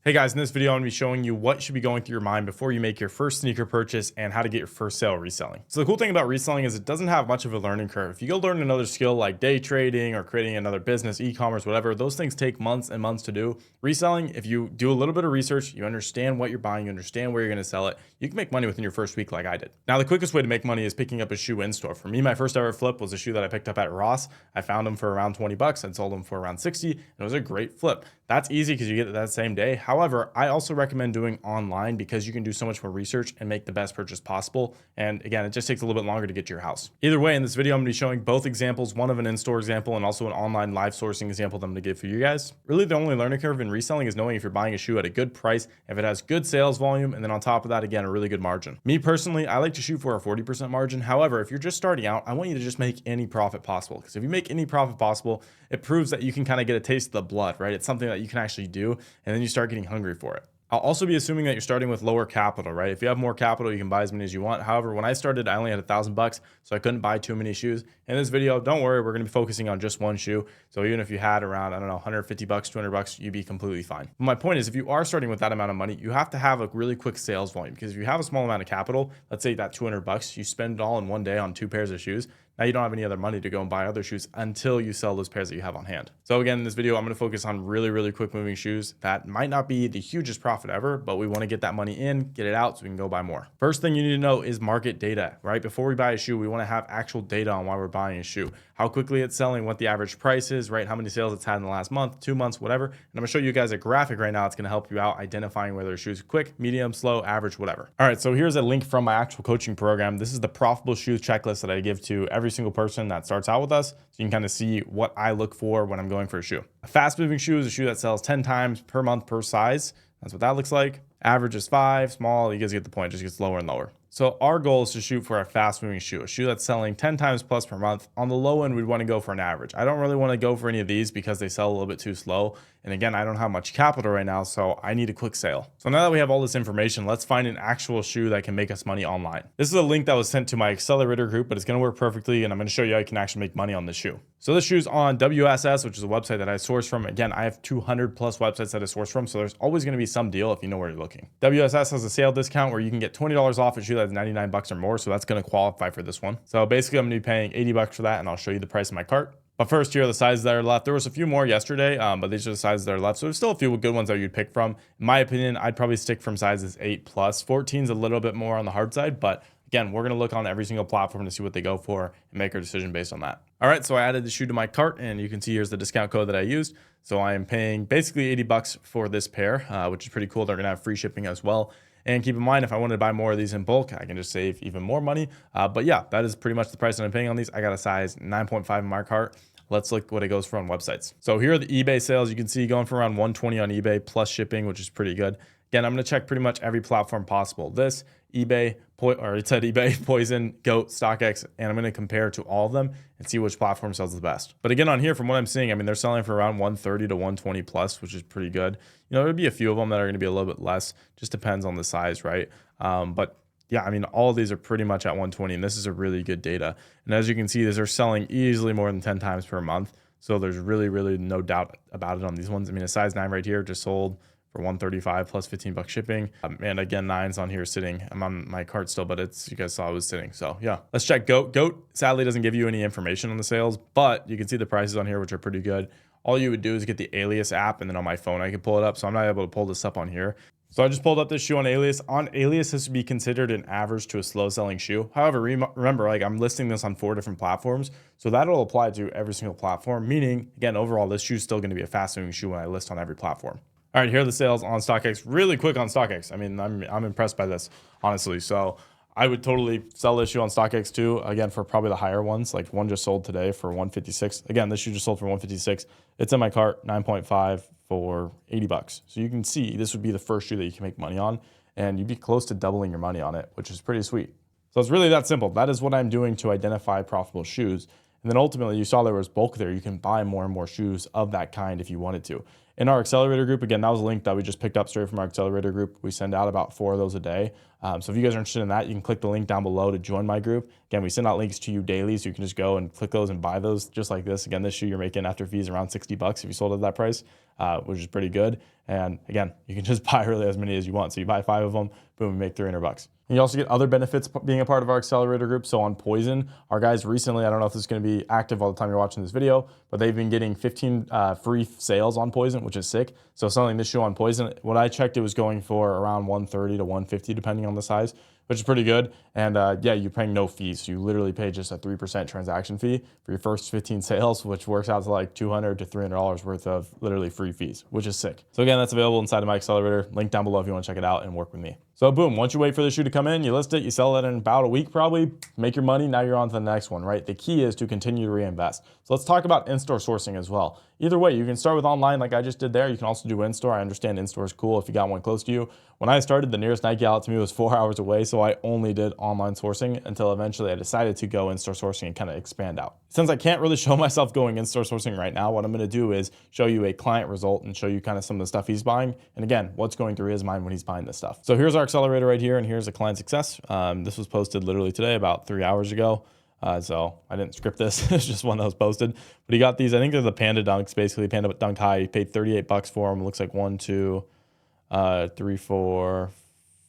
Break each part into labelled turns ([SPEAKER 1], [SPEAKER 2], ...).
[SPEAKER 1] Hey guys, in this video, I'm gonna be showing you what should be going through your mind before you make your first sneaker purchase and how to get your first sale reselling. So the cool thing about reselling is it doesn't have much of a learning curve. If you go learn another skill like day trading or creating another business, e-commerce, whatever, those things take months and months to do. Reselling, if you do a little bit of research, you understand what you're buying, you understand where you're gonna sell it, you can make money within your first week like I did. Now, the quickest way to make money is picking up a shoe in store. For me, my first ever flip was a shoe that I picked up at Ross. I found them for around 20 bucks and sold them for around 60, and it was a great flip. That's easy because you get it that same day. However, I also recommend doing online because you can do so much more research and make the best purchase possible. And again, it just takes a little bit longer to get to your house. Either way, in this video, I'm gonna be showing both examples, one of an in-store example and also an online live sourcing example that I'm gonna give for you guys. Really, the only learning curve in reselling is knowing if you're buying a shoe at a good price, if it has good sales volume, and then on top of that, again, a really good margin. Me personally, I like to shoot for a 40% margin. However, if you're just starting out, I want you to just make any profit possible, because if you make any profit possible, it proves that you can kind of get a taste of the blood, right? It's something that you can actually do, and then you start getting hungry for it. I'll also be assuming that you're starting with lower capital, right? If you have more capital, you can buy as many as you want. However, when I started, I only had $1,000, so I couldn't buy too many shoes. In this video, don't worry, we're gonna be focusing on just one shoe. So even if you had around, I don't know, 150 bucks, 200 bucks, you'd be completely fine. But my point is, if you are starting with that amount of money, you have to have a really quick sales volume, because if you have a small amount of capital, let's say that 200 bucks, you spend it all in one day on 2 pairs of shoes. Now you don't have any other money to go and buy other shoes until you sell those pairs that you have on hand. So again, in this video, I'm going to focus on really quick moving shoes that might not be the hugest profit ever, but we want to get that money in, get it out so we can go buy more. First thing you need to know is market data, right? Before we buy a shoe, we want to have actual data on why we're buying a shoe, how quickly it's selling, what the average price is, right? How many sales it's had in the last month, 2 months, whatever. And I'm going to show you guys a graphic right now. It's going to help you out identifying whether a shoe is quick, medium, slow, average, whatever. All right, so here's a link from my actual coaching program. This is the profitable shoes checklist that I give to every single person that starts out with us, so you can kind of see what I look for when I'm going for a shoe. A fast moving shoe is a shoe that sells 10 times per month per size. That's what that looks like. Average is 5, small, you guys get the point, it just gets lower and lower. So our goal is to shoot for a fast moving shoe, a shoe that's selling 10 times plus per month. On the low end, we'd want to go for an average. I don't really want to go for any of these because they sell a little bit too slow. And again, I don't have much capital right now, so I need a quick sale. So now that we have all this information, let's find an actual shoe that can make us money online. This is a link that was sent to my accelerator group, but it's going to work perfectly. And I'm going to show you how you can actually make money on this shoe. So this shoe's on WSS, which is a website that I source from. Again, I have 200 plus websites that I source from. So there's always going to be some deal if you know where you're looking. WSS has a sale discount where you can get $20 off a shoe that's 99 bucks or more. So that's going to qualify for this one. So basically I'm going to be paying 80 bucks for that. And I'll show you the price of my cart. But first, here are the sizes that are left. There was a few more yesterday, but these are the sizes that are left. So there's still a few good ones that you'd pick from. In my opinion, I'd probably stick from sizes 8 plus. 14 is a little bit more on the hard side, but again, we're going to look on every single platform to see what they go for and make our decision based on that. All right, so I added the shoe to my cart, and you can see here's the discount code that I used. So I am paying basically 80 bucks for this pair, which is pretty cool. They're going to have free shipping as well. And keep in mind, if I wanted to buy more of these in bulk, I can just save even more money. But yeah, that is pretty much the price that I'm paying on these. I got a size 9.5 in my cart. Let's look what it goes for on websites. So here are the eBay sales. You can see going for around 120 on eBay plus shipping, which is pretty good. Again, I'm going to check pretty much every platform possible. This, eBay, or it said eBay, Poison, Goat, StockX, and I'm going to compare to all of them and see which platform sells the best. But again, on here, from what I'm seeing, I mean, they're selling for around 130 to 120 plus, which is pretty good. You know, there'd be a few of them that are going to be a little bit less. Just depends on the size, right? But yeah, I mean, all of these are pretty much at 120, and this is a really good data. And as you can see, these are selling easily more than 10 times per month. So there's really no doubt about it on these ones. I mean, a size 9 right here just sold for 135 plus 15 bucks shipping. And again, 9's on here sitting. I'm on my cart still, but it's, you guys saw it was sitting. So yeah, let's check Goat. Goat sadly doesn't give you any information on the sales, but you can see the prices on here, which are pretty good. All you would do is get the Alias app, and then on my phone, I can pull it up. So I'm not able to pull this up on here. So I just pulled up this shoe on Alias. On Alias, this would be considered an average to a slow selling shoe. However, remember, like, I'm listing this on 4 different platforms. So that'll apply to every single platform, meaning, again, overall, this shoe is still going to be a fast moving shoe when I list on every platform. All right, here are the sales on StockX. Really quick on StockX. I mean, I'm impressed by this, honestly. So I would totally sell this shoe on StockX too. Again, for probably the higher ones, like one just sold today for 156. Again, this shoe just sold for 156. It's in my cart, 9.5 for 80 bucks. So you can see this would be the first shoe that you can make money on, and you'd be close to doubling your money on it, which is pretty sweet. So it's really that simple. That is what I'm doing to identify profitable shoes. And then ultimately, you saw there was bulk there. You can buy more and more shoes of that kind if you wanted to. In our accelerator group, again, that was a link that we just picked up straight from our accelerator group. We send out about 4 of those a day. So if you guys are interested in that, you can click the link down below to join my group. Again, we send out links to you daily, so you can just go and click those and buy those just like this. Again, this shoe you're making after fees around 60 bucks if you sold at that price, which is pretty good. And again, you can just buy really as many as you want. So you buy 5 of them, boom, you make 300 bucks. And you also get other benefits being a part of our accelerator group. So on Poison, our guys recently, I don't know if this is going to be active all the time you're watching this video, but they've been getting 15 free sales on Poison, which is sick. So selling this shoe on Poison, what I checked, it was going for around 130 to 150 depending on the size, which is pretty good. And yeah, you're paying no fees. So you literally pay just a 3% transaction fee for your first 15 sales, which works out to like $200 to $300 worth of literally free fees, which is sick. So again, that's available inside of my accelerator. Link down below if you want to check it out and work with me. So boom, once you wait for the shoe to come in, you list it, you sell it in about a week probably, make your money, now you're on to the next one, right? The key is to continue to reinvest. So let's talk about in-store sourcing as well. Either way, you can start with online like I just did there. You can also do in-store. I understand in-store is cool if you got one close to you. When I started, the nearest Nike outlet to me was 4 hours away, so I only did online sourcing until eventually I decided to go in-store sourcing and kind of expand out. Since I can't really show myself going in-store sourcing right now, what I'm going to do is show you a client result and show you kind of some of the stuff he's buying. And again, what's going through his mind when he's buying this stuff. So here's our accelerator right here, and here's a client success. This was posted literally today, about 3 hours ago. So I didn't script this. It's just one that was posted. But he got these, I think they're the Panda Dunks, basically Panda Dunk High. He paid 38 bucks for them. It looks like 1, 2, 3, 4,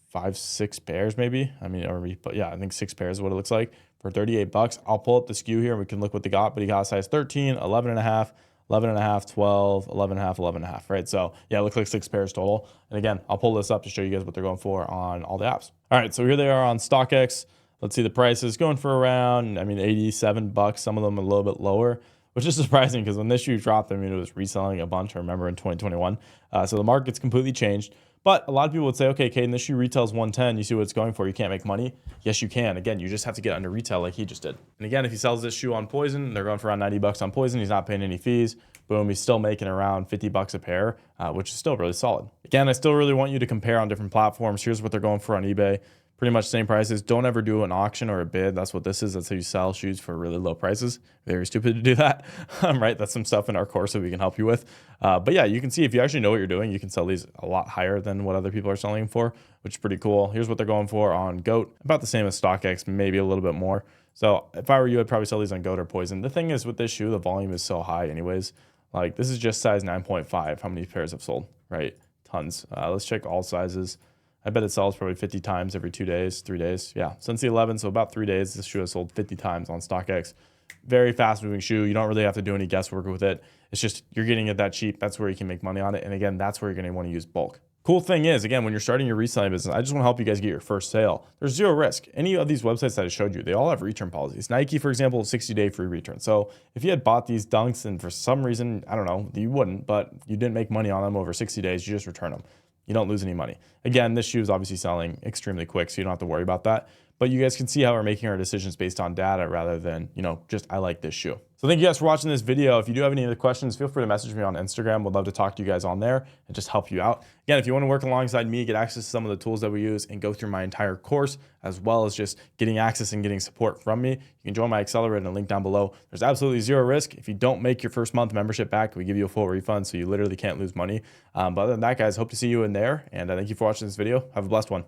[SPEAKER 1] 5, 6 pairs maybe. I mean, but yeah, I think 6 pairs is what it looks like for 38 bucks. I'll pull up the SKU here and we can look what they got. But he got size 13, 11 and a half, 11 and a half, 12, 11 and a half, 11 and a half, right? So yeah, it looks like 6 pairs total. And again, I'll pull this up to show you guys what they're going for on all the apps. All right, so here they are on StockX. Let's see the prices going for around, 87 bucks. Some of them a little bit lower, which is surprising because when this shoe dropped, it was reselling a bunch, I remember in 2021. So the market's completely changed. But a lot of people would say, okay, Caden, this shoe retails 110. You see what it's going for. You can't make money. Yes, you can. Again, you just have to get under retail like he just did. And again, if he sells this shoe on Poison, they're going for around 90 bucks on Poison. He's not paying any fees. Boom, he's still making around 50 bucks a pair, which is still really solid. Again, I still really want you to compare on different platforms. Here's what they're going for on eBay. Pretty much same prices. Don't ever do an auction or a bid. That's what this is. That's how you sell shoes for really low prices. Very stupid to do that, right? That's some stuff in our course that we can help you with. But yeah, you can see if you actually know what you're doing, you can sell these a lot higher than what other people are selling them for, which is pretty cool. Here's what they're going for on GOAT. About the same as StockX, maybe a little bit more. So if I were you, I'd probably sell these on GOAT or Poison. The thing is with this shoe, the volume is so high anyways. Like this is just size 9.5. How many pairs have sold, right? Tons. Let's check all sizes. I bet it sells probably 50 times every 2 days, 3 days. Yeah, since the 11th, so about 3 days, this shoe has sold 50 times on StockX. Very fast moving shoe. You don't really have to do any guesswork with it. It's just you're getting it that cheap. That's where you can make money on it. And again, that's where you're going to want to use bulk. Cool thing is, again, when you're starting your reselling business, I just want to help you guys get your first sale. There's zero risk. Any of these websites that I showed you, they all have return policies. Nike, for example, 60-day free return. So if you had bought these Dunks and for some reason, I don't know, you wouldn't, but you didn't make money on them over 60 days, you just return them. You don't lose any money. Again, this shoe is obviously selling extremely quick, so you don't have to worry about that. But you guys can see how we're making our decisions based on data rather than, just I like this shoe. So thank you guys for watching this video. If you do have any other questions, feel free to message me on Instagram. Would love to talk to you guys on there and just help you out. Again, if you want to work alongside me, get access to some of the tools that we use and go through my entire course, as well as just getting access and getting support from me, you can join my accelerator in the link down below. There's absolutely zero risk. If you don't make your first month membership back, we give you a full refund, so you literally can't lose money. But other than that, guys, hope to see you in there. And thank you for watching this video. Have a blessed one.